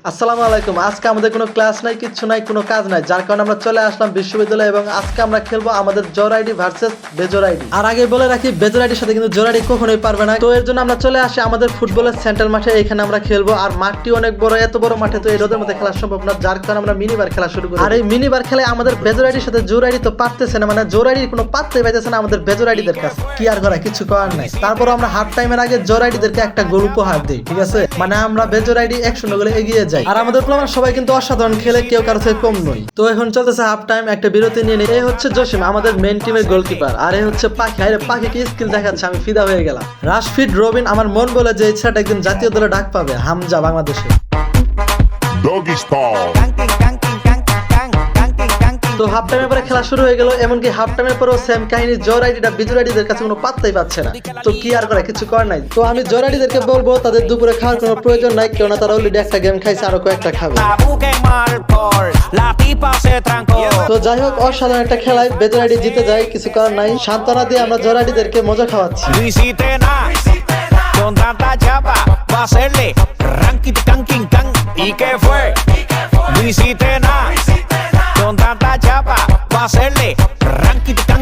আসসালামু আলাইকুম। আজকে আমাদের কোনো ক্লাস নাই, কিচ্ছু নাই, কোনো কাজ নাই, যার কারণে আমরা চলে আসলাম বিশ্ববিদ্যালয়ে এবং আজকে আমরা খেলবো আমাদের জোর আইডি ভার্সেস বেজোর আইডি। আর আগে বলে রাখি, বেজোর আইডির সাথে কিন্তু জোর আইডি কখনোই পারবে না। তো এর জন্য আমরা চলে আসি আমাদের ফুটবলের সেন্টার মাঠে। এখানে আমরা খেলবো আর মাঠটি অনেক বড়, এত বড় মাঠে তো এই রোদের মধ্যে খেলা সম্ভব না, যার কারণে আমরা মিনিবার খেলা শুরু করি। আর এই মিনিবার খেলায় আমাদের বেজোর আইডির সাথে জোর আইডি তো পারতেছে না, মানে জোর আইডির কোনো পাত্তাই পাইতেছে না আমাদের বেজোর আইডিদের কাছে। কি আর করা, কিছু করার নাই। তারপর আমরা হাফ টাইমের আগে জোর আইডিদেরকে একটা গোল উপহার দিই, ঠিক আছে? মানে আমরা বেজোর আইডি 1-0 গোলে এগিয়ে যাই। আর আমাদের প্লেয়ার সবাই কিন্তু অসাধারণ খেলে, কেউ কারো থেকে কম নয়। তো এখন চলতেছে হাফ টাইম, একটা বিরতি নিয়ে নিই। এই হচ্ছে জসিম, আমাদের মেন টিমের গোলকিপার। আর এই হচ্ছে পাখি। আরে পাখি কি স্কিল দেখাচ্ছে, আমি ফিদা হয়ে গেলাম। রাশফিড রবিন, আমার মন বলে যে এই ছেলেটা একদিন জাতীয় দলে ডাক পাবে, হামজা বাংলাদেশে। Doggy style. তো হাফ টাইমের পরে খেলা শুরু হয়ে গেল। এমনকি হাফ টাইমের পরেও সেম কাহিনী, জোর আইডিটা বিজুর আইডিদের কাছে কোনো পাত্তাই পাচ্ছে না। তো কি আর করা, কিছু করার নাই। তো আমি জোর আইডিদেরকে বলবো তাদের দুপুরে খাওয়ার কোনো প্রয়োজন নাই, কেননা তারা অলরেডি একটা গেম খাইছে, আরো কয়েকটা খাবে। তো যাই হোক, অসাধারণ একটা খেলায় বেজোর আইডি জিতে যায়, কিছু করার নাই। সান্ত্বনা দিয়ে আমরা জোর আইডিদেরকে মজা খাওয়াচ্ছি। Con tanta chapa, va a hacerle ranking, canking, can. ¿Y qué fue? No hiciste nada. Con tanta chapa, va a hacerle ranking, can.